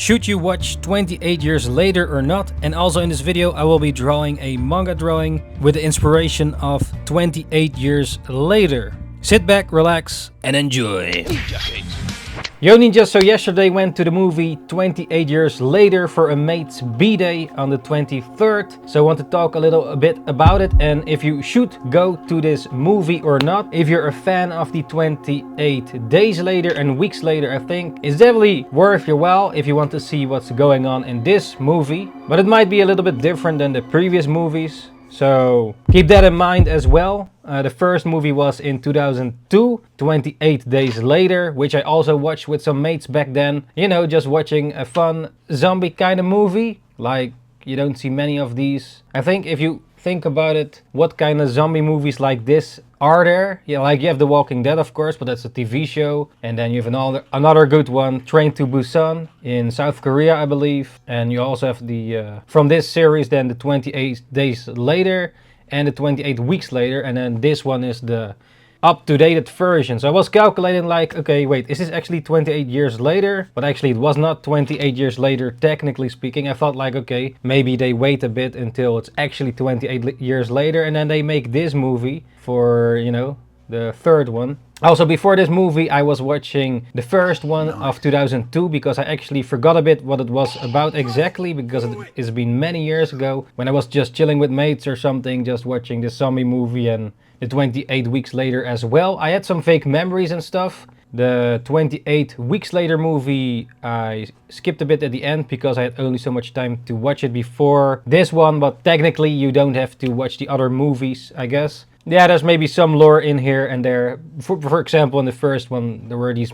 should you watch 28 years later or not? And also in this video I will be drawing a manga drawing with the inspiration of 28 years later. Sit back, relax and enjoy. Yo ninjas, so yesterday went to the movie 28 years later for a mate's b-day on the 23rd. So I want to talk a little bit about it and if you should go to this movie or not. If you're a fan of the 28 days later and weeks later, I think it's definitely worth your while if you want to see what's going on in this movie. But it might be a little bit different than the previous movies. So keep that in mind as well. The first movie was in 2002, 28 days later, which I also watched with some mates back then. You know, just watching a fun zombie kind of movie. Like, you don't see many of these. I think if you think about it, what kind of zombie movies like this are there? Yeah, like you have The Walking Dead, of course, but that's a TV show. And then you have another good one, Train to Busan in South Korea, I believe. And you also have the, from this series, then the 28 days later and the 28 weeks later. And then this one is the up-to-date version. So I was calculating like, okay, wait, is this actually 28 years later? But actually it was not 28 years later, technically speaking. I thought like, okay, maybe they wait a bit until it's actually 28 years later and then they make this movie for, you know, the third one. Also, before this movie, I was watching the first one of 2002 because I actually forgot a bit what it was about exactly because it's been many years ago when I was just chilling with mates or something, just watching this zombie movie and the 28 weeks later as well. I had some fake memories and stuff. The 28 weeks later movie, I skipped a bit at the end because I had only so much time to watch it before this one, but technically you don't have to watch the other movies, I guess. Yeah, there's maybe some lore in here and there. For example, in the first one, there were these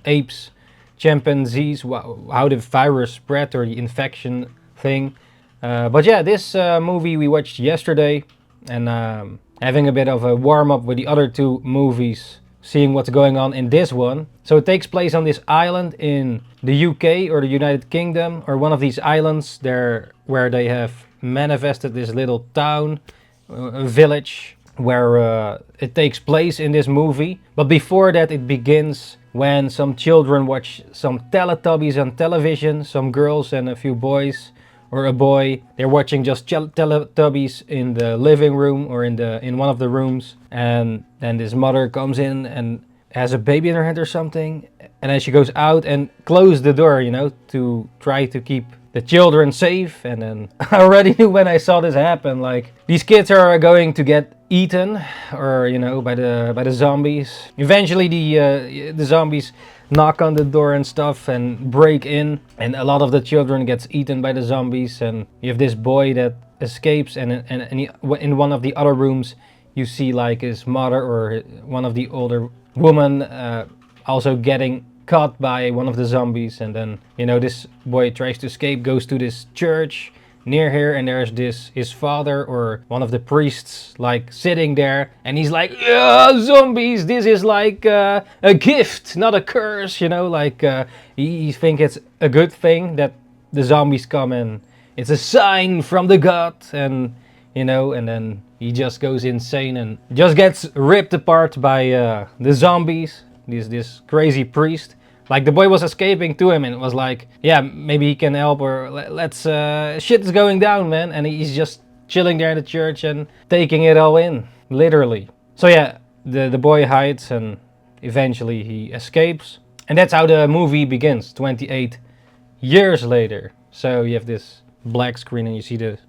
apes, chimpanzees, how the virus spread or the infection thing. But yeah, this movie we watched yesterday and having a bit of a warm-up with the other two movies, seeing what's going on in this one. So it takes place on this island in the UK or the United Kingdom, or one of these islands there where they have manifested this little town, a village, where it takes place in this movie. But before that it begins when some children watch some Teletubbies on television, some girls and a few boys, or a boy. They're watching just Teletubbies in the living room or in one of the rooms, and then this mother comes in and has a baby in her hand or something, and then she goes out and closes the door, you know, to try to keep the children safe. And then I already knew when I saw this happen, like these kids are going to get eaten, or you know, by the zombies. Eventually the zombies knock on the door and stuff and break in, and a lot of the children gets eaten by the zombies. And you have this boy that escapes, and in one of the other rooms you see like his mother or one of the older woman also getting caught by one of the zombies. And then, you know, this boy tries to escape, goes to this church near here, and there's his father or one of the priests like sitting there, and he's like, yeah, zombies, this is like a gift, not a curse, you know, like he thinks it's a good thing that the zombies come, and it's a sign from the god, and you know, and then he just goes insane and just gets ripped apart by the zombies, this crazy priest. Like the boy was escaping to him and it was like, yeah, maybe he can help, or let's, shit is going down, man. And he's just chilling there in the church and taking it all in, literally. So yeah, the boy hides and eventually he escapes. And that's how the movie begins, 28 years later. So you have this black screen and you see the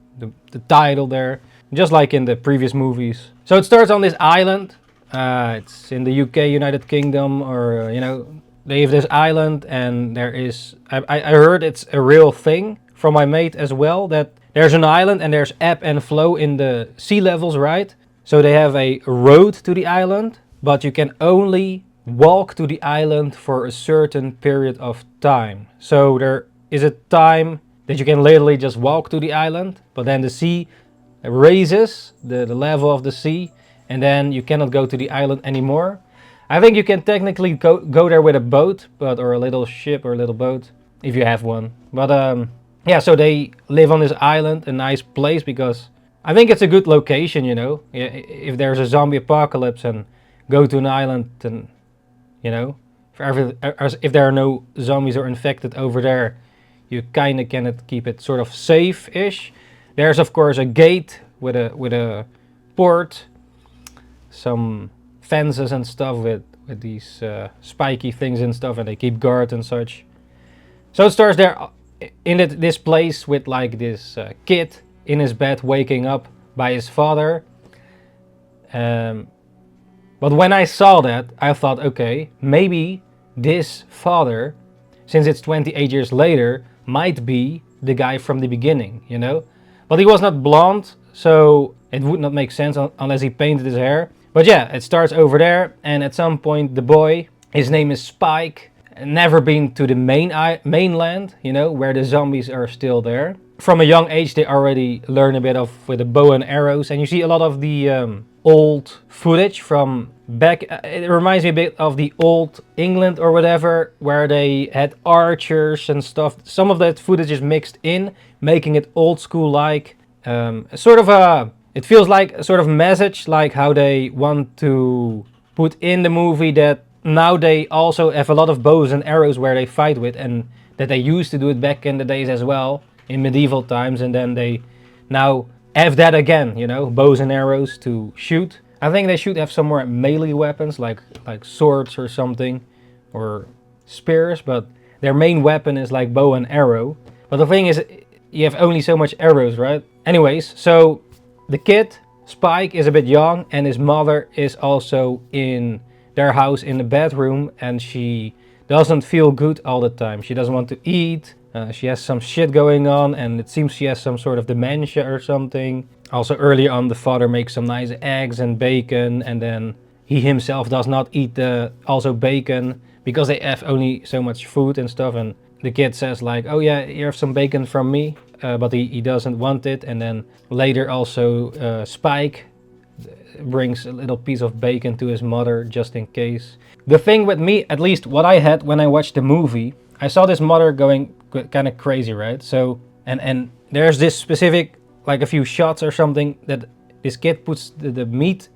title there, just like in the previous movies. So it starts on this island. It's in the UK, United Kingdom, or, you know, they have this island, and there is, I heard it's a real thing from my mate as well, that there's an island and there's ebb and flow in the sea levels, right? So they have a road to the island, but you can only walk to the island for a certain period of time. So there is a time that you can literally just walk to the island, but then the sea raises, the level of the sea, and then you cannot go to the island anymore. I think you can technically go there with a boat, or a little ship or a little boat, if you have one. But yeah, so they live on this island, a nice place, because I think it's a good location, you know. If there's a zombie apocalypse and go to an island, and you know, if there are no zombies or infected over there, you kind of cannot keep it sort of safe-ish. There's of course a gate with a port, some fences and stuff with these spiky things and stuff, and they keep guard and such. So it starts there in this place with like this kid in his bed waking up by his father. But when I saw that, I thought, okay, maybe this father, since it's 28 years later, might be the guy from the beginning, you know? But he was not blonde, so it would not make sense unless he painted his hair. But yeah, it starts over there, and at some point the boy, his name is Spike, never been to the mainland, you know, where the zombies are still there. From a young age they already learn a bit of with the bow and arrows, and you see a lot of the old footage from back. It reminds me a bit of the old England or whatever, where they had archers and stuff. Some of that footage is mixed in, making it old school like. Sort of a, it feels like a sort of message, like how they want to put in the movie that now they also have a lot of bows and arrows where they fight with, and that they used to do it back in the days as well, in medieval times, and then they now have that again, you know, bows and arrows to shoot. I think they should have some more melee weapons, like swords or something, or spears, but their main weapon is like bow and arrow. But the thing is, you have only so much arrows, right? Anyways, so the kid, Spike, is a bit young, and his mother is also in their house in the bedroom, and she doesn't feel good all the time. She doesn't want to eat. She has some shit going on, and it seems she has some sort of dementia or something. Also early on the father makes some nice eggs and bacon, and then he himself does not eat the also bacon because they have only so much food and stuff. And the kid says like, oh yeah, you have some bacon from me, but he doesn't want it. And then later also Spike brings a little piece of bacon to his mother just in case. The thing with me, at least what I had when I watched the movie, I saw this mother going kind of crazy, right? So and there's this specific, like a few shots or something, that this kid puts the meat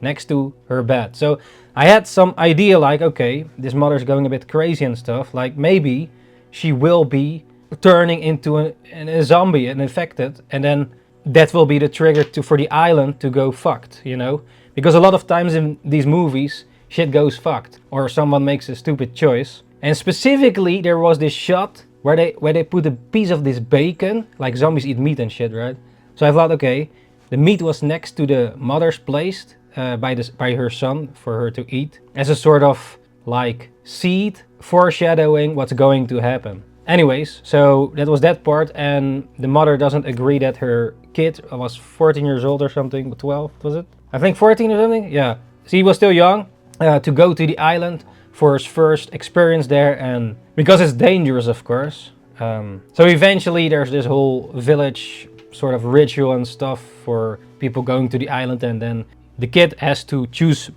next to her bed. So I had some idea like, okay, this mother's going a bit crazy and stuff, like maybe she will be turning into a zombie and infected, and then that will be the trigger for the island to go fucked, you know? Because a lot of times in these movies, shit goes fucked, or someone makes a stupid choice. And specifically, there was this shot where they put a piece of this bacon, like zombies eat meat and shit, right? So I thought, okay, the meat was next to the mother's place by her son for her to eat, as a sort of like seed foreshadowing what's going to happen. Anyways, so that was that part, and the mother doesn't agree that her kid was 14 years old or something, 12 was it? I think 14 or something, yeah. So he was still young, to go to the island for his first experience there, and because it's dangerous, of course. So eventually there's this whole village sort of ritual and stuff for people going to the island, and then the kid has to choose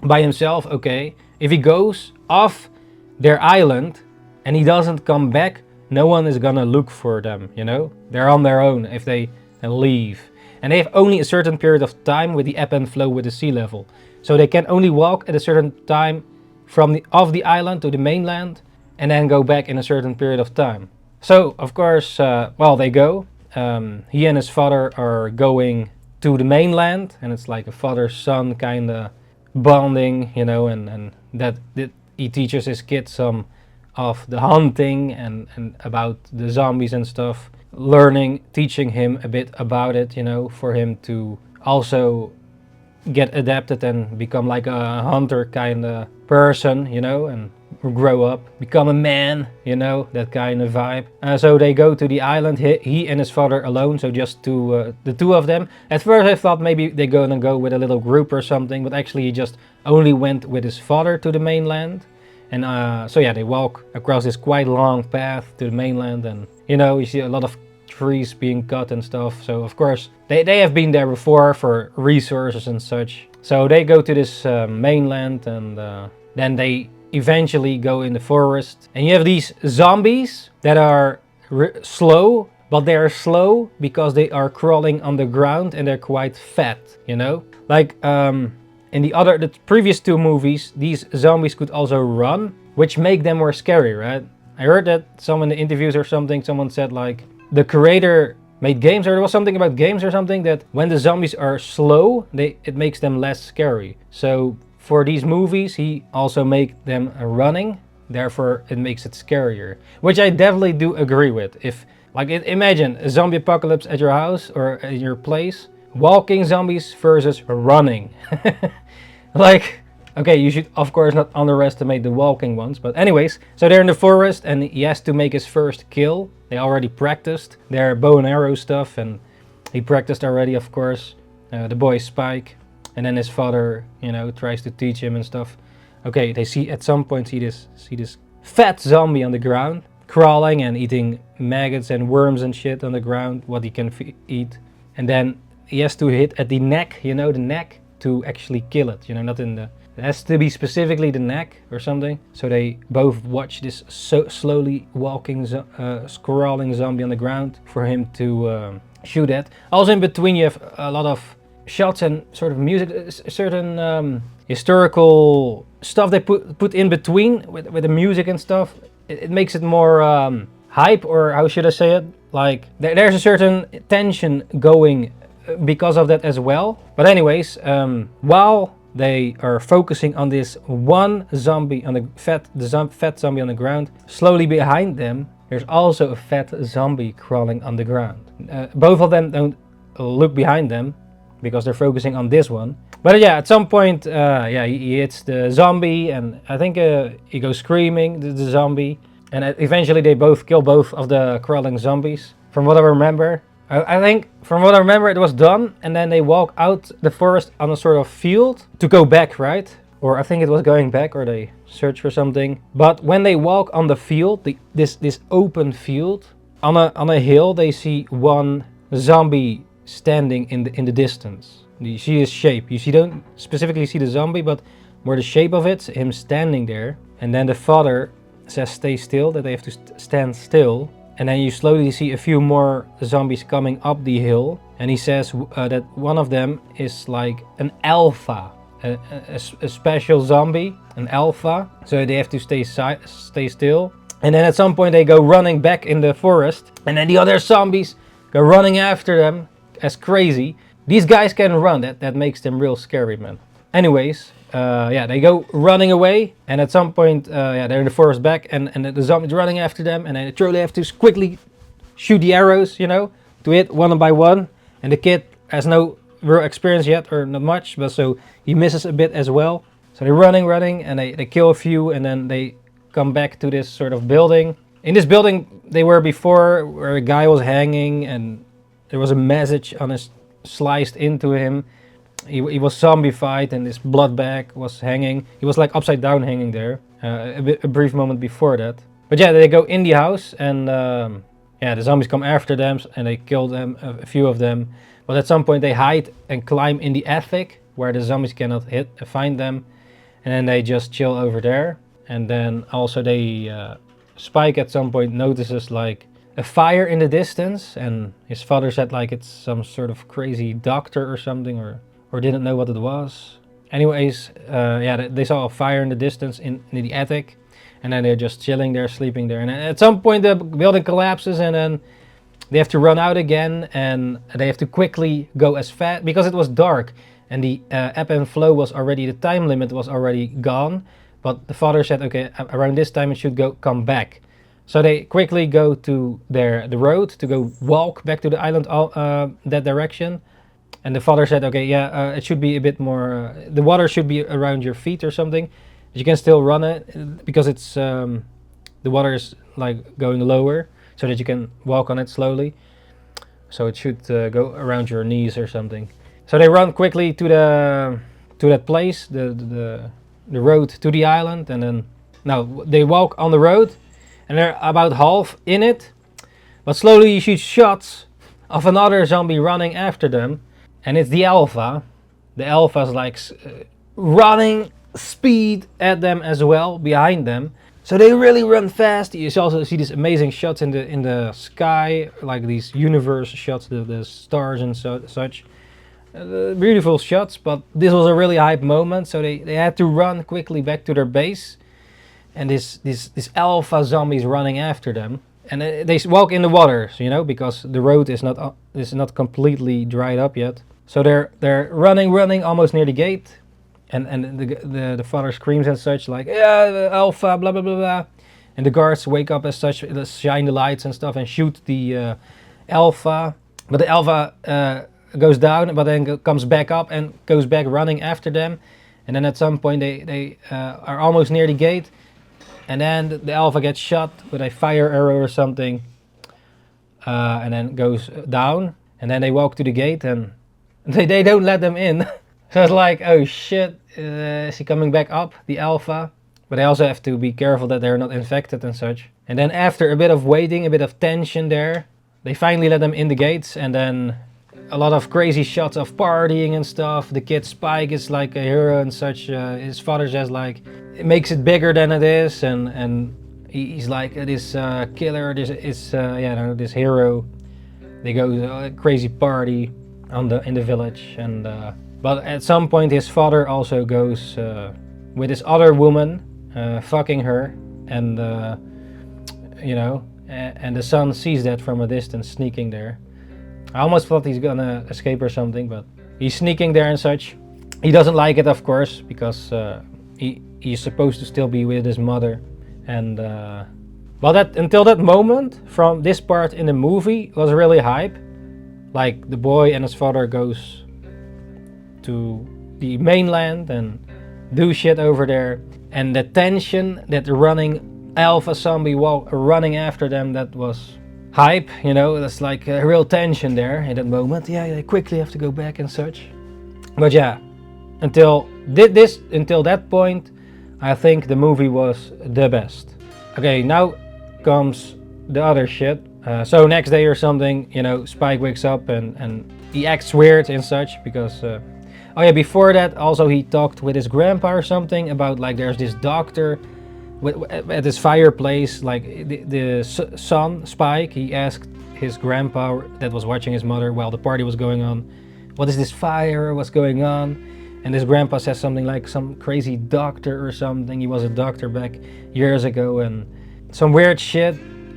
by himself, okay, if he goes off their island and he doesn't come back, no one is gonna look for them, you know? They're on their own if they leave. And they have only a certain period of time with the ebb and flow with the sea level. So they can only walk at a certain time from off the island to the mainland, and then go back in a certain period of time. So, of course, well, they go. He and his father are going to the mainland, and it's like a father-son kind of bonding, you know, and that he teaches his kid some of the hunting and about the zombies and stuff, teaching him a bit about it, you know, for him to also get adapted and become like a hunter kind of person, you know, and grow up, become a man, you know, that kind of vibe. So they go to the island, he and his father alone, so just the two of them. At first I thought maybe they're gonna go with a little group or something, but actually he just only went with his father to the mainland. And so yeah, they walk across this quite long path to the mainland, and you know, you see a lot of trees being cut and stuff. So of course they have been there before for resources and such. So they go to this mainland, and then they eventually go in the forest, and you have these zombies that are slow, but they are slow because they are crawling on the ground and they're quite fat, you know, like in the previous two movies, these zombies could also run, which make them more scary, right? I heard that some in the interviews or something, someone said like the creator made games, or there was something about games or something, that when the zombies are slow, it makes them less scary. So for these movies, he also make them running, therefore it makes it scarier, which I definitely do agree with. If like imagine a zombie apocalypse at your house or at your place, walking zombies versus running. Like, okay, you should of course not underestimate the walking ones, but anyways, so they're in the forest and he has to make his first kill. They already practiced their bow and arrow stuff, and he practiced already, of course, the boy Spike, and then his father, you know, tries to teach him and stuff. Okay, they see at some point see this fat zombie on the ground, crawling and eating maggots and worms and shit on the ground, what he can eat, and then he has to hit at the neck, you know, the neck, to actually kill it, you know, not in the... It has to be specifically the neck or something. So they both watch this slowly walking, crawling zombie on the ground for him to shoot at. Also in between you have a lot of shots and sort of music, certain historical stuff they put in between with the music and stuff. It makes it more hype, or how should I say it? Like there's a certain tension going because of that as well. But anyways, while they are focusing on this one zombie, on the fat zombie on the ground, slowly behind them there's also a fat zombie crawling on the ground. Both of them don't look behind them because they're focusing on this one. But yeah, at some point, yeah, he hits the zombie, and I think he goes screaming, the zombie, and eventually they both kill both of the crawling zombies, from what I remember. I think, from what I remember, it was done, and then they walk out the forest on a sort of field to go back, right? Or I think it was going back, or they search for something. But when they walk on the field, this open field, on a hill, they see one zombie standing in the distance. You see his shape. You don't specifically see the zombie, but more the shape of it, him standing there. And then the father says stay still, that they have to stand still. And then you slowly see a few more zombies coming up the hill. And he says that one of them is like an alpha, a special zombie, an alpha. So they have to stay still. And then at some point they go running back in the forest. And then the other zombies go running after them as crazy. These guys can run, that makes them real scary, man. Anyways, yeah, they go running away, and at some point, yeah, they're in the forest back, and the zombies running after them, and they truly have to quickly shoot the arrows, you know, to hit one by one. And the kid has no real experience yet, or not much, but so he misses a bit as well. So they're running, and they kill a few, and then they come back to this sort of building. In this building they were before, where a guy was hanging, and there was a message on his sliced into him. He was zombified, and this blood bag was hanging. He was like upside down hanging there, a brief moment before that. But yeah, they go in the house, and yeah, the zombies come after them, and they kill them, a few of them. But at some point they hide and climb in the attic, where the zombies cannot find them. And then they just chill over there. And then also they, Spike at some point notices like a fire in the distance, and his father said like it's some sort of crazy doctor or something, or didn't know what it was. Anyways, yeah, they saw a fire in the distance in the attic, and then they're just chilling there, sleeping there. And at some point the building collapses, and then they have to run out again, and they have to quickly go as fast, because it was dark, and the ebb and flow was already, the time limit was already gone. But the father said, okay, around this time it should come back. So they quickly go to the road to go walk back to the island, that direction. And the father said, okay, yeah, it should be a bit more, the water should be around your feet or something. But you can still run it, because it's, the water is like going lower, so that you can walk on it slowly. So it should go around your knees or something. So they run quickly to that place, the road to the island. And then, now they walk on the road, and they're about half in it. But slowly you see shots of another zombie running after them. And it's the alpha. The alpha's like running speed at them as well, behind them. So they really run fast. You also see these amazing shots in the sky, like these universe shots, the stars and such. Beautiful shots, but this was a really hype moment. So they had to run quickly back to their base. and this alpha zombie is running after them, and they walk in the water, you know, because the road is not completely dried up yet. So they're running almost near the gate, and the father screams and such like, yeah, alpha, blah blah blah blah, and the guards wake up as such, shine the lights and stuff and shoot the alpha, but the alpha goes down, but then comes back up and goes back running after them, and then at some point they are almost near the gate, and then the alpha gets shot with a fire arrow or something, and then goes down, and then they walk to the gate and they don't let them in. So it's like, oh shit, is he coming back up, the alpha? But they also have to be careful that they're not infected and such. And then after a bit of waiting, a bit of tension there, they finally let them in the gates, and then a lot of crazy shots of partying and stuff. The kid Spike is like a hero and such. His father says like, it makes it bigger than it is, and he's like this killer, this hero. They go crazy party in the village, and but at some point his father also goes with this other woman, fucking her, and you know, and the son sees that from a distance, sneaking there. I almost thought he's gonna escape or something, but he's sneaking there and such. He doesn't like it, of course, because he's supposed to still be with his mother. And well, until that moment, from this part in the movie, was really hype. Like the boy and his father goes to the mainland and do shit over there, and the tension that the running alpha zombie running after them, that was hype, you know. That's like a real tension there in that moment. Yeah, they quickly have to go back and such. But yeah, until that point, I think the movie was the best. Okay, now comes the other shit. So next day or something, you know, Spike wakes up and he acts weird and such because oh yeah, before that also he talked with his grandpa or something about like there's this doctor at this fireplace, like the son, Spike, he asked his grandpa that was watching his mother while the party was going on, what is this fire, what's going on? And his grandpa says something like some crazy doctor or something. He was a doctor back years ago and some weird shit.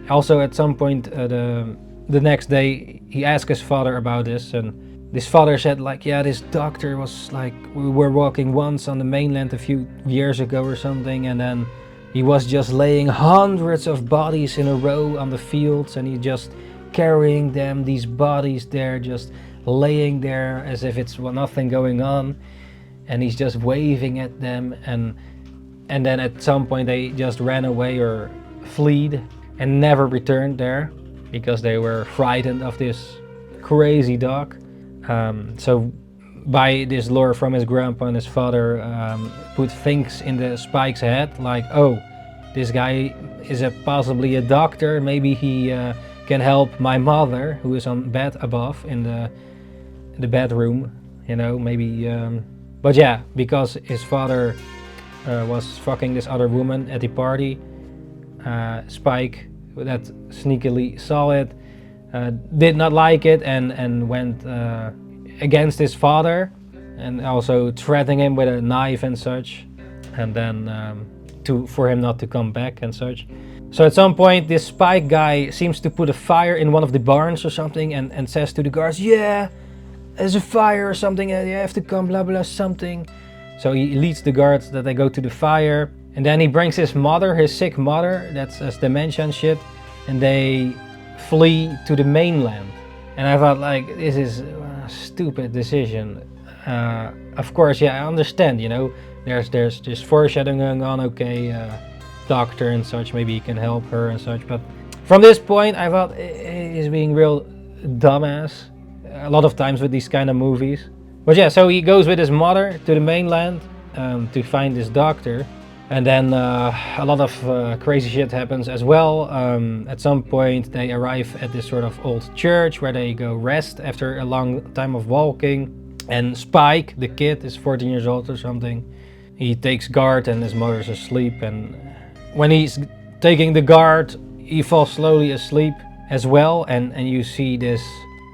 Also at some point the next day he asked his father about this, and this father said like, yeah, this doctor was like, we were walking once on the mainland a few years ago or something, and then he was just laying hundreds of bodies in a row on the fields, and he just carrying them, these bodies there, just laying there as if it's nothing going on, and he's just waving at them, and then at some point they just ran away or fled and never returned there because they were frightened of this crazy dog. So by this lore from his grandpa and his father, put things in the Spike's head like, oh, this guy is possibly a doctor, maybe he can help my mother who is on bed above in the bedroom, you know, maybe. But yeah, because his father was fucking this other woman at the party, Spike, that sneakily saw it, did not like it, and went against his father, and also threatening him with a knife and such, and then for him not to come back and such. So at some point this Spike guy seems to put a fire in one of the barns or something, and says to the guards, yeah, there's a fire or something, you have to come, blah blah something. So he leads the guards that they go to the fire, and then he brings his mother, his sick mother, that's has dementia and shit, and they flee to the mainland. And I thought like, this is a stupid decision. Of course, yeah, I understand, you know, there's this foreshadowing going on, okay, doctor and such, maybe he can help her and such, but from this point I thought he's being real dumbass a lot of times with these kind of movies. But yeah, so he goes with his mother to the mainland to find this doctor, and then a lot of crazy shit happens as well. At some point they arrive at this sort of old church where they go rest after a long time of walking, and Spike, the kid, is 14 years old or something. He takes guard and his mother's asleep, and when he's taking the guard he falls slowly asleep as well, and you see this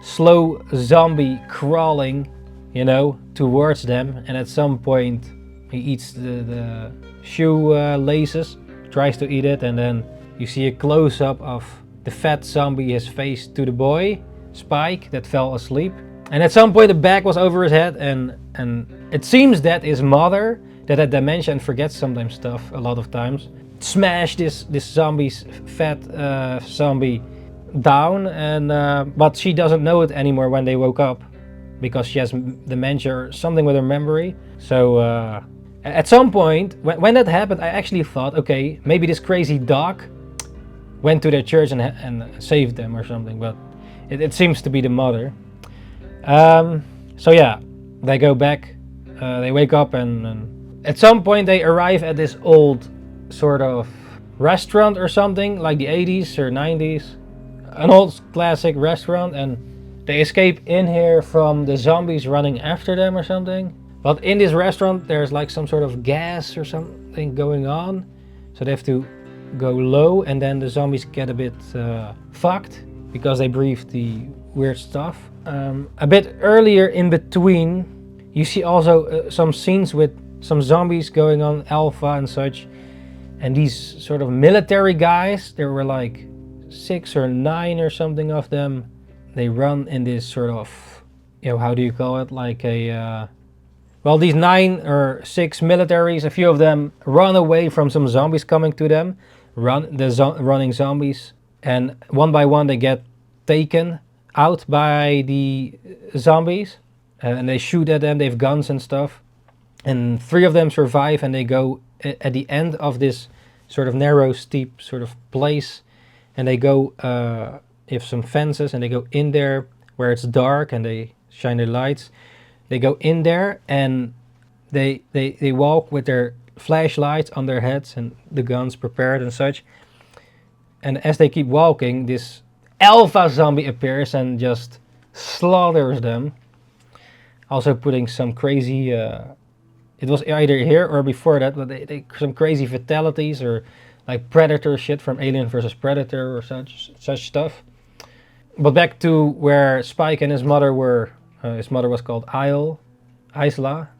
slow zombie crawling, you know, towards them, and at some point he eats the shoe laces, tries to eat it, and then you see a close-up of the fat zombie, his face to the boy, Spike, that fell asleep. And at some point the bag was over his head, and it seems that his mother, that had dementia and forgets sometimes stuff a lot of times, smashed this zombie's fat zombie down, and but she doesn't know it anymore when they woke up, because she has dementia or something with her memory. So at some point when that happened, I actually thought, okay, maybe this crazy dog went to their church and saved them or something, but it seems to be the mother. So yeah, they go back, they wake up, and at some point they arrive at this old sort of restaurant or something, like the 80s or 90s, an old classic restaurant, and they escape in here from the zombies running after them or something. But in this restaurant there's like some sort of gas or something going on, so they have to go low, and then the zombies get a bit fucked because they breathe the weird stuff. A bit earlier in between, you see also some scenes with some zombies going on, Alpha and such, and these sort of military guys, there were like 6 or 9 or something of them. They run in this sort of, you know, how do you call it, like a well, these 9 or 6 militaries, a few of them run away from some zombies coming to them, running zombies, and one by one they get taken out by the zombies, and they shoot at them. They have guns and stuff, and 3 of them survive, and they go at the end of this sort of narrow, steep sort of place, and they go if some fences, and they go in there where it's dark, and they shine their lights. They go in there, and they walk with their flashlights on their heads and the guns prepared and such. And as they keep walking, this Alpha zombie appears and just slaughters them. Also putting some crazy, it was either here or before that, but they some crazy fatalities, or like Predator shit from Alien vs Predator or such stuff. But back to where Spike and his mother were. His mother was called Isla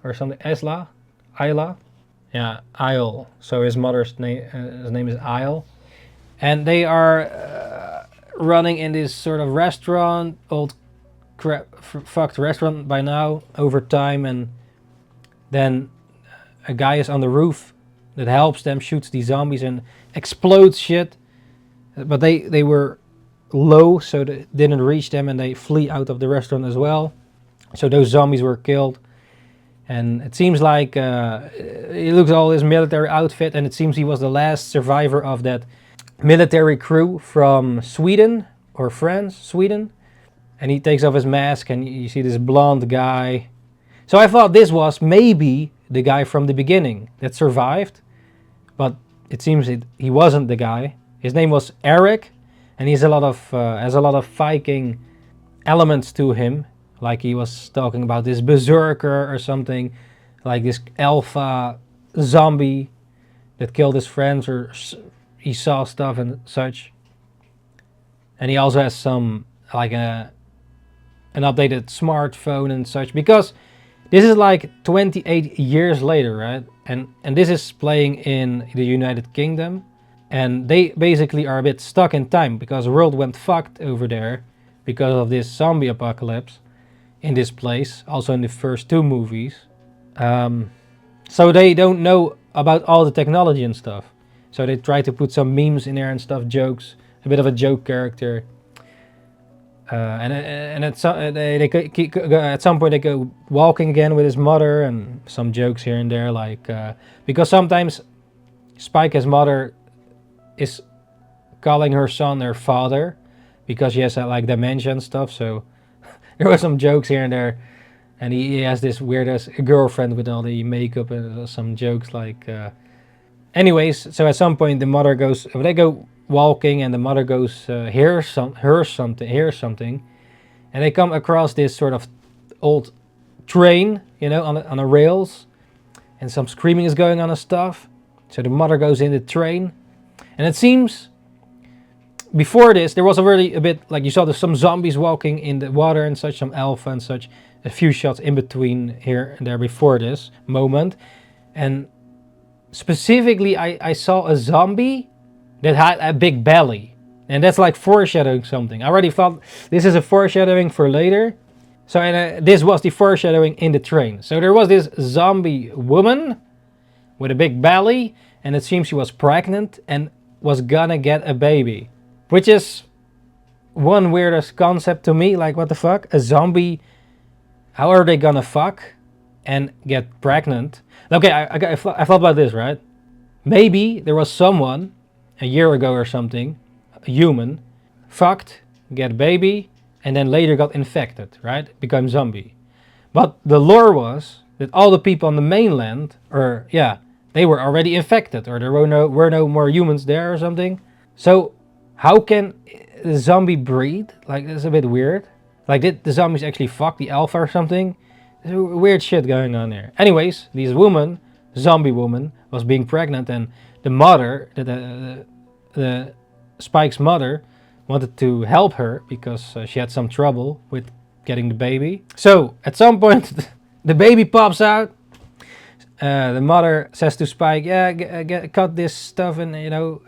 or something. Isla. Yeah, Isle. So his mother's name, his name is Isle, and they are running in this sort of restaurant, old fucked restaurant by now, over time, and then a guy is on the roof that helps them, shoots these zombies and explodes shit, but they were low, so they didn't reach them, and they flee out of the restaurant as well. So those zombies were killed, and it seems like he looks all his military outfit, and it seems he was the last survivor of that military crew from Sweden or France, Sweden. And he takes off his mask, and you see this blonde guy. So I thought this was maybe the guy from the beginning that survived, but it seems he wasn't the guy. His name was Eric, and he's has a lot of Viking elements to him. Like he was talking about this berserker or something, like this alpha zombie that killed his friends, or he saw stuff and such. And he also has some, like an updated smartphone and such, because this is like 28 years later, right? And this is playing in the United Kingdom, and they basically are a bit stuck in time, because the world went fucked over there because of this zombie apocalypse in this place, also in the first 2 movies. So they don't know about all the technology and stuff. So they try to put some memes in there and stuff, jokes, a bit of a joke character. And at some point they go walking again with his mother, and some jokes here and there, like because sometimes Spike's mother is calling her son her father because she has like dementia and stuff. So there were some jokes here and there, and he has this weird ass girlfriend with all the makeup, and some jokes like. Anyways, so at some point the mother goes. They go walking, and the mother goes hears something, and they come across this sort of old train, you know, on a rails, and some screaming is going on and stuff. So the mother goes in the train, and it seems before this there was already a bit like you saw some zombies walking in the water and such, some alpha and such, a few shots in between here and there before this moment, and specifically I saw a zombie that had a big belly. And that's like foreshadowing something. I already thought this is a foreshadowing for later. So this was the foreshadowing in the train. So there was this zombie woman with a big belly, and it seems she was pregnant and was gonna get a baby. Which is one weirdest concept to me. Like, what the fuck? A zombie, how are they gonna fuck and get pregnant? Okay, I thought about this, right? Maybe there was someone a year ago or something, a human, fucked, get a baby, and then later got infected, right? Become zombie. But the lore was that all the people on the mainland, or yeah, they were already infected, or there were no more humans there or something. So how can the zombie breed? Like, that's a bit weird. Like, did the zombies actually fuck the alpha or something? There's weird shit going on there. Anyways, this woman, zombie woman, was being pregnant, and the mother, the Spike's mother, wanted to help her because she had some trouble with getting the baby. So at some point, the baby pops out. The mother says to Spike, "Yeah, cut this stuff," and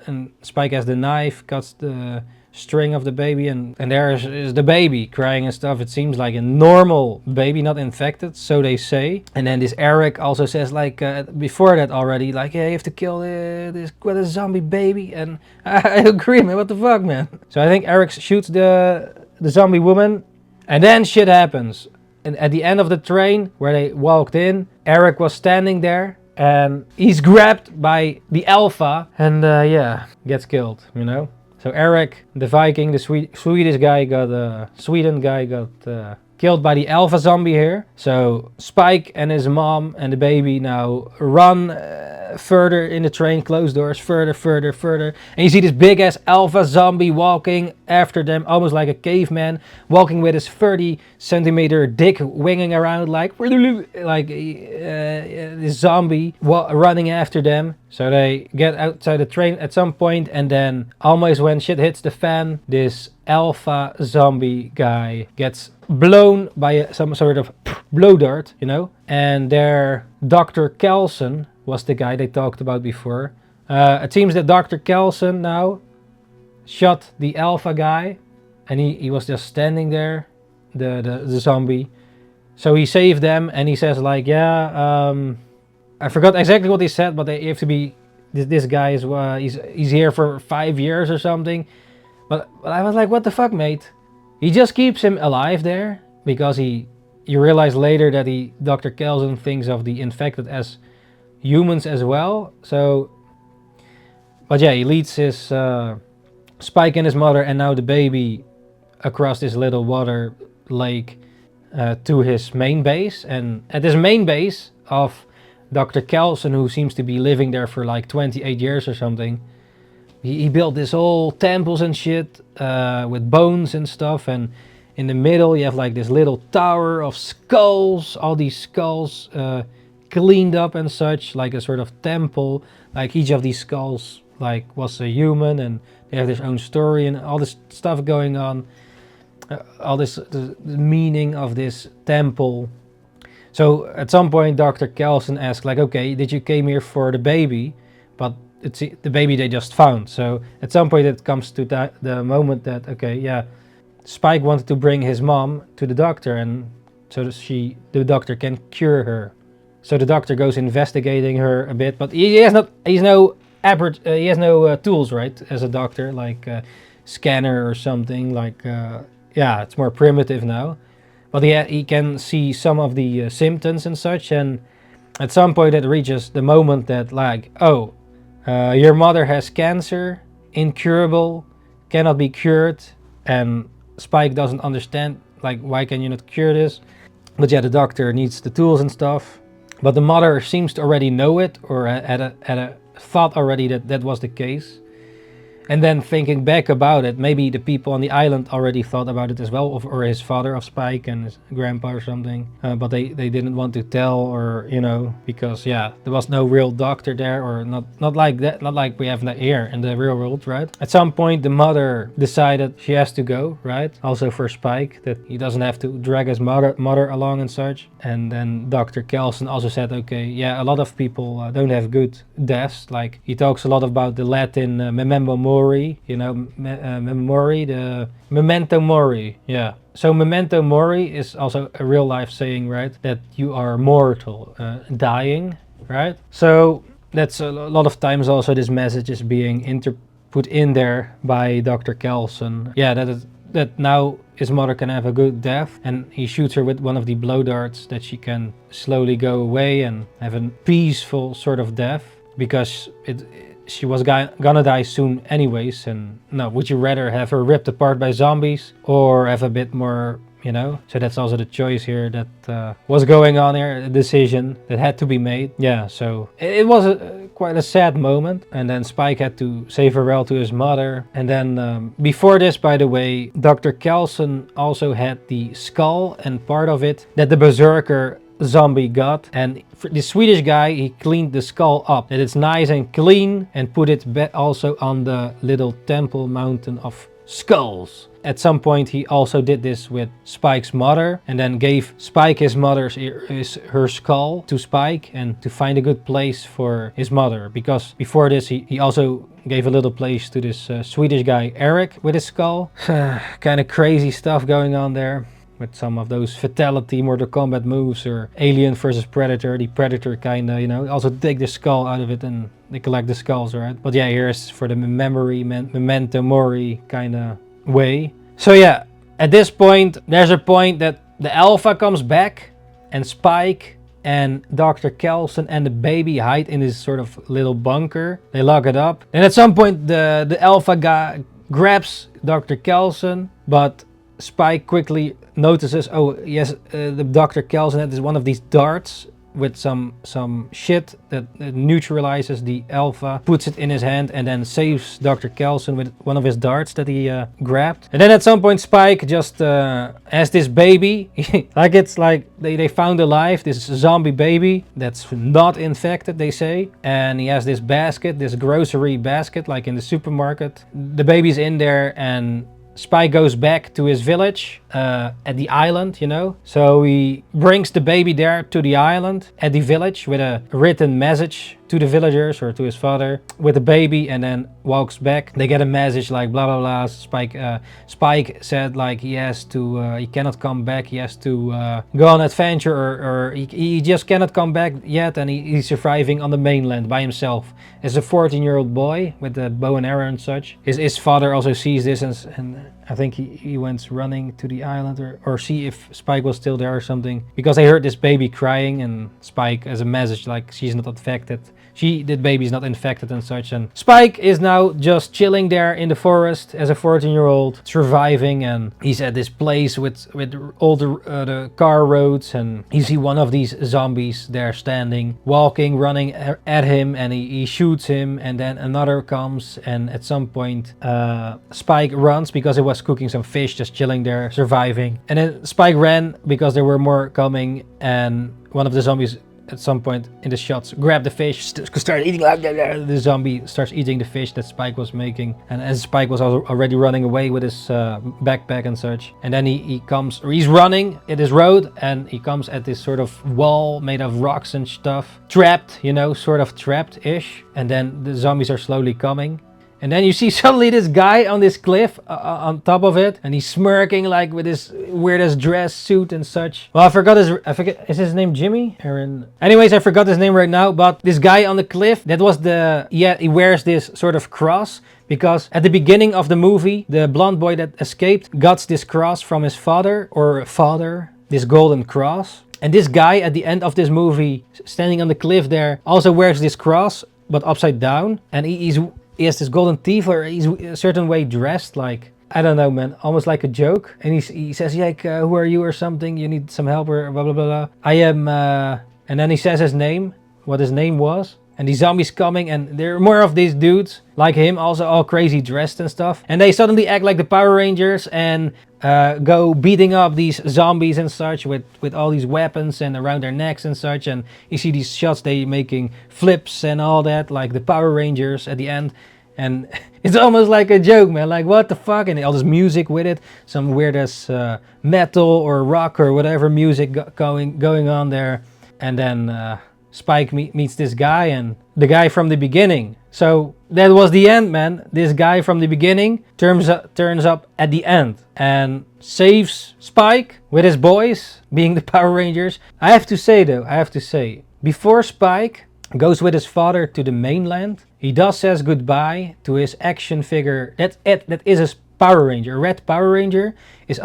and Spike has the knife, cuts the string of the baby, and there is the baby crying and stuff. It seems like a normal baby, not infected, so they say. And then this Eric also says, like, before that already, like, yeah, you have to kill this zombie baby. And I agree, man. What the fuck, man? So I think Eric shoots the zombie woman, and then shit happens. And at the end of the train, where they walked in, Eric was standing there, and he's grabbed by the alpha, and gets killed, So Eric, the Viking, the Swedish guy got, Sweden guy got killed by the alpha zombie here. So Spike and his mom and the baby now run further in the train, closed doors, further. And you see this big ass alpha zombie walking after them, almost like a caveman, walking with his 30-centimeter dick winging around like this zombie running after them. So they get outside the train at some point, and then almost when shit hits the fan, this alpha zombie guy gets blown by some sort of blow dart, and their Dr. Kelson was the guy they talked about before. It seems that Dr. Kelson now shot the alpha guy, and he was just standing there, the zombie. So he saved them, and he says like, I forgot exactly what he said, but they have to be, this guy is he's here for 5 years or something. But I was like, what the fuck, mate? He just keeps him alive there because you realize later that Dr. Kelson thinks of the infected as humans as well. So, but yeah, he leads his Spike and his mother and now the baby across this little water lake to his main base. And at this main base of Dr. Kelson, who seems to be living there for like 28 years or something, he built this whole temples and shit with bones and stuff, and in the middle you have like this little tower of skulls, all these skulls cleaned up and such, like a sort of temple. Like each of these skulls like was a human, and they have their own story and all this stuff going on, all this the meaning of this temple. So at some point Dr. Kelson asks like, okay, did you came here for the baby? But it's the baby they just found. So at some point it comes to the moment that, okay, yeah, Spike wanted to bring his mom to the doctor, and so that the doctor can cure her. So the doctor goes investigating her a bit, but he has no tools, right, as a doctor, like a scanner or something, like it's more primitive now. But he can see some of the symptoms and such, and at some point it reaches the moment that like, your mother has cancer, incurable, cannot be cured, and Spike doesn't understand, like, why can you not cure this? But yeah, the doctor needs the tools and stuff, but the mother seems to already know it, or had a thought already that was the case. And then thinking back about it, maybe the people on the island already thought about it as well, or his father of Spike and his grandpa or something. But they didn't want to tell, or, you know, because yeah, there was no real doctor there, or not like that, not like we have here in the real world, right? At some point, the mother decided she has to go, right? Also for Spike, that he doesn't have to drag his mother along and such. And then Dr. Kelson also said, okay, yeah, a lot of people don't have good deaths. Like, he talks a lot about the Latin memento mori, you know, the memento mori, yeah. So memento mori is also a real life saying, right? That you are mortal, dying, right? So that's a lot of times also this message is being put in there by Dr. Kelson. Yeah, that now his mother can have a good death, and he shoots her with one of the blow darts that she can slowly go away and have a peaceful sort of death, because she was gonna die soon anyways. And no, would you rather have her ripped apart by zombies or have a bit more, you know? So that's also the choice here that was going on here, a decision that had to be made. Yeah, so it was quite a sad moment. And then Spike had to say farewell to his mother. And then before this, by the way, Dr. Kelson also had the skull and part of it that the Berserker zombie got, and the Swedish guy, he cleaned the skull up, that it's nice and clean, and put it also on the little temple mountain of skulls. At some point he also did this with Spike's mother, and then gave Spike his her skull to Spike, and to find a good place for his mother, because before this he also gave a little place to this Swedish guy Eric with his skull. Kind of crazy stuff going on there, with some of those fatality Mortal Kombat moves, or Alien versus Predator. The Predator kind of, you know, also take the skull out of it and they collect the skulls, right? But yeah, here's for the memento mori kind of way. So yeah, at this point, there's a point that the Alpha comes back, and Spike and Dr. Kelson and the baby hide in this sort of little bunker. They lock it up. And at some point, the Alpha guy grabs Dr. Kelson, but Spike quickly notices, oh yes, the Dr. Kelson had one of these darts with some shit that neutralizes the Alpha, puts it in his hand, and then saves Dr. Kelson with one of his darts that he grabbed. And then at some point Spike just has this baby, like it's like they found alive, this zombie baby that's not infected, they say. And he has this basket, this grocery basket, like in the supermarket. The baby's in there, and Spike goes back to his village at the island, you know. So he brings the baby there to the island at the village with a written message to the villagers, or to his father, with the baby, and then walks back. They get a message like blah blah blah. Spike said like he has to, he cannot come back. He has to go on adventure, or he just cannot come back yet, and he's surviving on the mainland by himself as a 14-year-old boy with the bow and arrow and such. His father also sees this, and I think he went running to the island, or see if Spike was still there or something, because they heard this baby crying, and Spike has a message like she's not infected. The baby's not infected and such. And Spike is now just chilling there in the forest as a 14-year-old, surviving, and he's at this place with all the car roads, and you see one of these zombies there standing, walking, running at him, and he shoots him, and then another comes, and at some point Spike runs because he was cooking some fish, just chilling there, surviving. And then Spike ran because there were more coming, and one of the zombies at some point in the shots grab the fish, start eating, like the zombie starts eating the fish that Spike was making, and as Spike was already running away with his backpack and such. And then he's running at this road, and he comes at this sort of wall made of rocks and stuff, trapped, you know, sort of trapped-ish. And then the zombies are slowly coming. And then you see suddenly this guy on this cliff on top of it, and he's smirking like with his weirdest dress suit and such. Well, I forget, is his name Jimmy? Aaron. Anyways, I forgot his name right now, but this guy on the cliff, that was he wears this sort of cross, because at the beginning of the movie, the blonde boy that escaped got this cross from his father, this golden cross. And this guy at the end of this movie, standing on the cliff there, also wears this cross, but upside down, and he has this golden teeth, or he's a certain way dressed, like, I don't know, man, almost like a joke. And he says, like, who are you or something? You need some help, or blah, blah, blah, blah. I am, and then he says his name, what his name was. and these zombies coming, and there are more of these dudes like him, also all crazy dressed and stuff, and they suddenly act like the Power Rangers and go beating up these zombies and such with all these weapons and around their necks and such, and you see these shots, they making flips and all that like the Power Rangers at the end. And it's almost like a joke, man, like what the fuck, and all this music with it, some weird ass metal or rock or whatever music going on there. And then Spike meets this guy, and the guy from the beginning. So that was the end, man. This guy from the beginning turns up at the end and saves Spike with his boys, being the Power Rangers. I have to say, before Spike goes with his father to the mainland, he does says goodbye to his action figure. That is his Power Ranger. A red Power Ranger is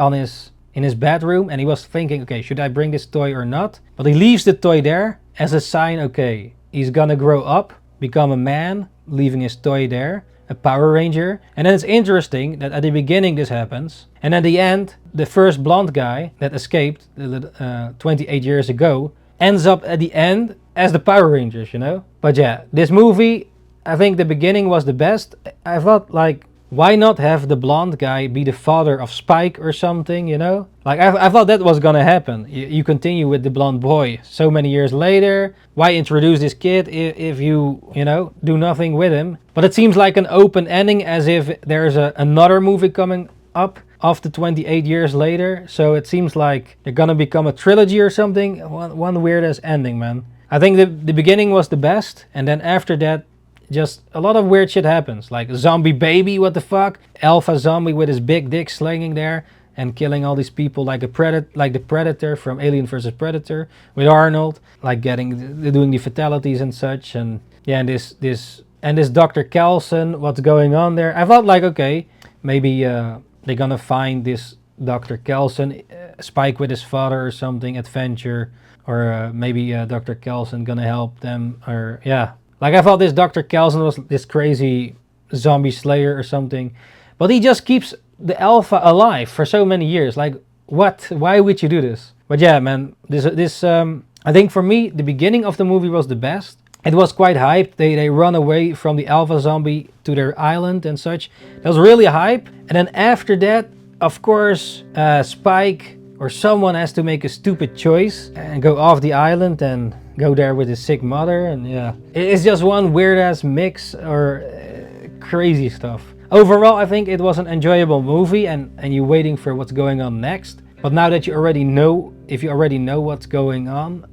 in his bedroom, and he was thinking, okay, should I bring this toy or not? But he leaves the toy there as a sign, okay, he's gonna grow up, become a man, leaving his toy there, a Power Ranger. And then it's interesting that at the beginning this happens, and at the end, the first blonde guy that escaped 28 years ago ends up at the end as the Power Rangers, you know? But yeah, this movie, I think the beginning was the best. I thought, like, why not have the blonde guy be the father of Spike or something, you know? Like, I thought that was gonna happen. You continue with the blonde boy so many years later. Why introduce this kid if you know, do nothing with him? But it seems like an open ending, as if there's another movie coming up after 28 years later. So it seems like they're gonna become a trilogy or something. One weird ass ending, man. I think the beginning was the best, and then after that, just a lot of weird shit happens, like zombie baby, what the fuck, alpha zombie with his big dick slinging there and killing all these people like the Predator from Alien vs Predator with Arnold, like doing the fatalities and such. And yeah, and this Dr. Kelson, what's going on there? I thought, like, okay, maybe they're gonna find this Dr. Kelson, Spike with his father or something, adventure, or maybe Dr. Kelson gonna help them, or yeah. Like, I thought this Dr. Kelson was this crazy zombie slayer or something. But he just keeps the alpha alive for so many years. Like, what? Why would you do this? But yeah, man, this I think for me, the beginning of the movie was the best. It was quite hyped. They run away from the alpha zombie to their island and such. That was really hype. And then after that, of course, Spike or someone has to make a stupid choice and go off the island and go there with his sick mother. And yeah, it's just one weird ass mix or crazy stuff. Overall, I think it was an enjoyable movie, and you're waiting for what's going on next. But now that you already know, if you already know what's going on,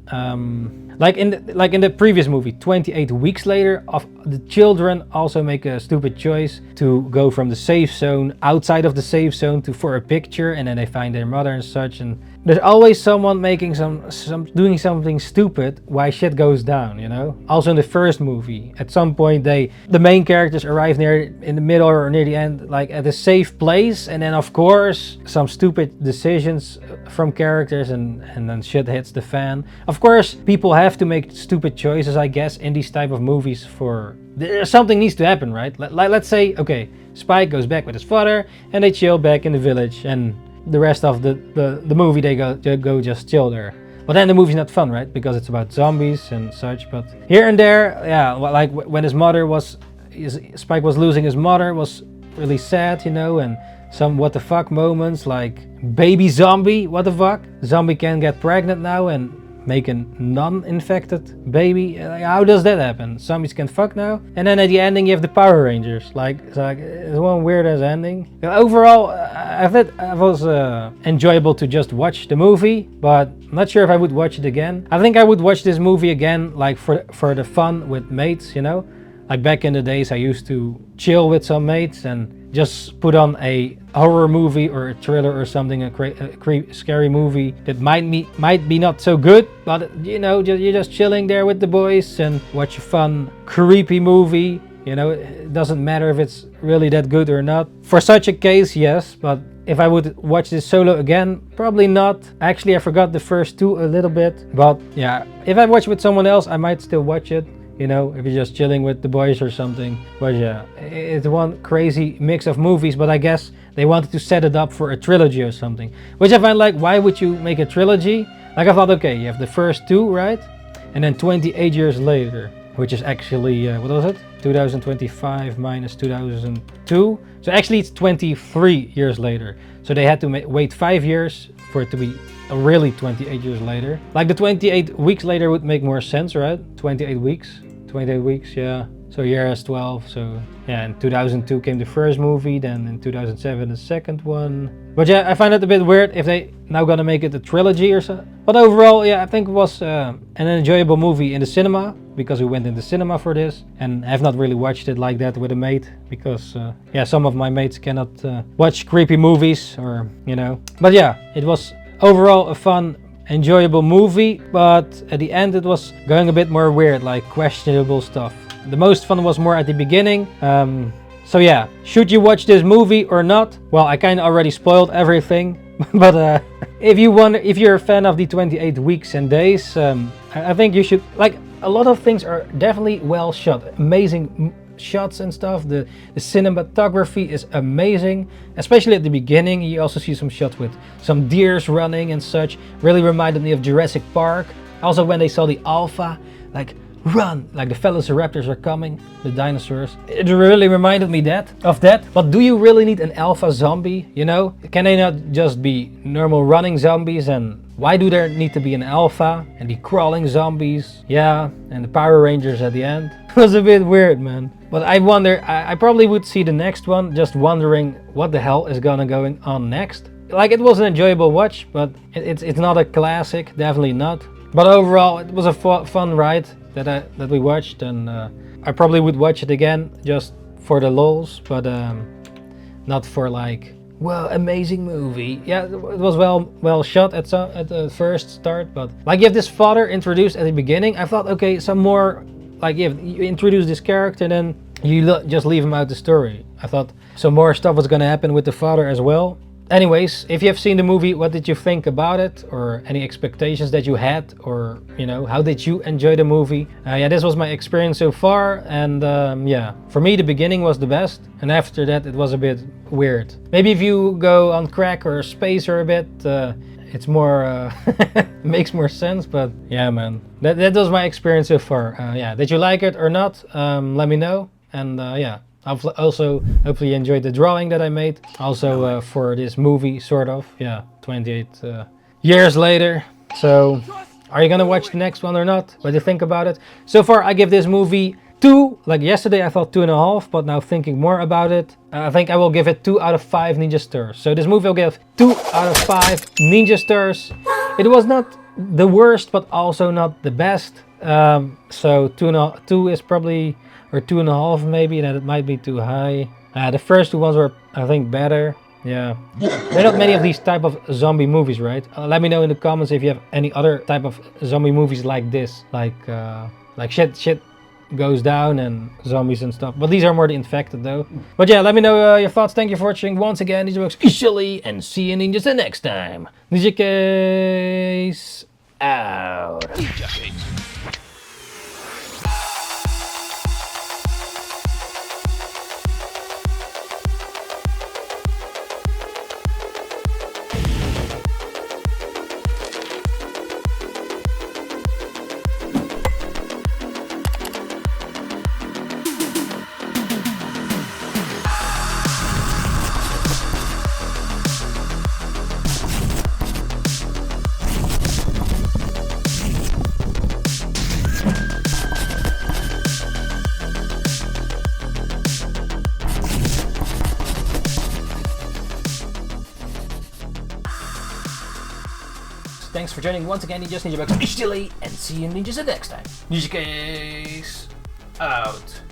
like in the previous movie, 28 weeks later, the children also make a stupid choice to go from the safe zone, outside of the safe zone, for a picture, and then they find their mother and such. And there's always someone making doing something stupid why shit goes down, you know? Also in the first movie, at some point the main characters arrive in the middle or near the end, like at a safe place, and then of course some stupid decisions from characters, and then shit hits the fan. Of course, people have to make stupid choices, I guess, in these type of movies. Something needs to happen, right? Let's say, okay, Spike goes back with his father, and they chill back in the village, and the rest of the movie they go just chill there. But then the movie's not fun, right? Because it's about zombies and such. But here and there, yeah, like when Spike was losing his mother, was really sad, you know, and some what the fuck moments, like baby zombie, what the fuck? Zombie can get pregnant now and make a non-infected baby. Like, how does that happen? Zombies can fuck now? And then at the ending you have the Power Rangers. It's one weird ass ending. Overall, I thought it was enjoyable to just watch the movie, but I'm not sure if I would watch it again. I think I would watch this movie again, like for the fun with mates, you know? Like back in the days I used to chill with some mates and just put on a horror movie or a thriller or something, a scary movie that might be not so good, but you know, you're just chilling there with the boys and watch a fun creepy movie. You know, it doesn't matter if it's really that good or not. For such a case, yes, but if I would watch this solo again, probably not. Actually, I forgot the first two a little bit, but yeah, if I watch with someone else, I might still watch it. You know, if you're just chilling with the boys or something. But yeah, it's one crazy mix of movies, but I guess they wanted to set it up for a trilogy or something. Which I find, like, why would you make a trilogy? Like, I thought, okay, you have the first two, right? And then 28 years later, which is actually, what was it? 2025 minus 2002. So actually it's 23 years later. So they had to wait 5 years for it to be really 28 years later. Like the 28 weeks later would make more sense, right? 28 weeks, yeah. So year has 12, so yeah, in 2002 came the first movie, then in 2007 the second one. But yeah, I find it a bit weird if they now gonna make it a trilogy or so. But overall, yeah, I think it was an enjoyable movie in the cinema, because we went in the cinema for this, and I have not really watched it like that with a mate, because yeah, some of my mates cannot watch creepy movies, or you know. But yeah, it was overall a fun, enjoyable movie, but at the end it was going a bit more weird, like questionable stuff. The most fun was more at the beginning. So yeah, should you watch this movie or not? Well, I kind of already spoiled everything. But if you're a fan of the 28 weeks and days, I think you should. Like, a lot of things are definitely well shot, amazing shots and stuff. The cinematography is amazing, especially at the beginning. You also see some shots with some deers running and such. Really reminded me of Jurassic Park. Also, when they saw the alpha, like, run, like the velociraptors are coming, the dinosaurs. It really reminded me of that. But do you really need an alpha zombie, you know? Can they not just be normal running zombies? And why do there need to be an alpha and the crawling zombies? Yeah, and the Power Rangers at the end. It was a bit weird, man. But I wonder, I probably would see the next one, just wondering what the hell is going on next. Like, it was an enjoyable watch, but it's not a classic, definitely not. But overall, it was a fun ride that we watched, and I probably would watch it again just for the lols, but not for like, well, amazing movie. Yeah, it was well shot at the first start, but like, you have this father introduced at the beginning. I thought, okay, some more, like, you introduce this character and then you just leave him out the story. I thought some more stuff was gonna happen with the father as well. Anyways, if you have seen the movie, what did you think about it? Or any expectations that you had? Or, you know, how did you enjoy the movie? Yeah, this was my experience so far. And yeah, for me, the beginning was the best. And after that, it was a bit weird. Maybe if you go on crack or spacer a bit, it's more, makes more sense. But yeah, man, that was my experience so far. Yeah, did you like it or not? Let me know. And yeah. Also, hopefully you enjoyed the drawing that I made. Also for this movie, sort of. Yeah, 28 years later. So, are you gonna watch the next one or not? What do you think about it? So far, I give this movie 2. Like yesterday, I thought 2.5, but now thinking more about it, I think I will give it 2 out of 5 ninja stars. So this movie will give 2 out of 5 ninja stars. It was not the worst, but also not the best. So 2 is probably, or 2.5 maybe, and it might be too high. The first 2 ones were, I think, better. Yeah, there are not many of these type of zombie movies, right? Let me know in the comments if you have any other type of zombie movies like this, like shit goes down and zombies and stuff. But these are more the infected though. But yeah, let me know your thoughts. Thank you for watching once again. NINJABOX officially, and see you ninjas the next time. Ninjakees out. Thanks for joining once again, NINJABOX officially, and see you ninjas the next time. Ninjakees out.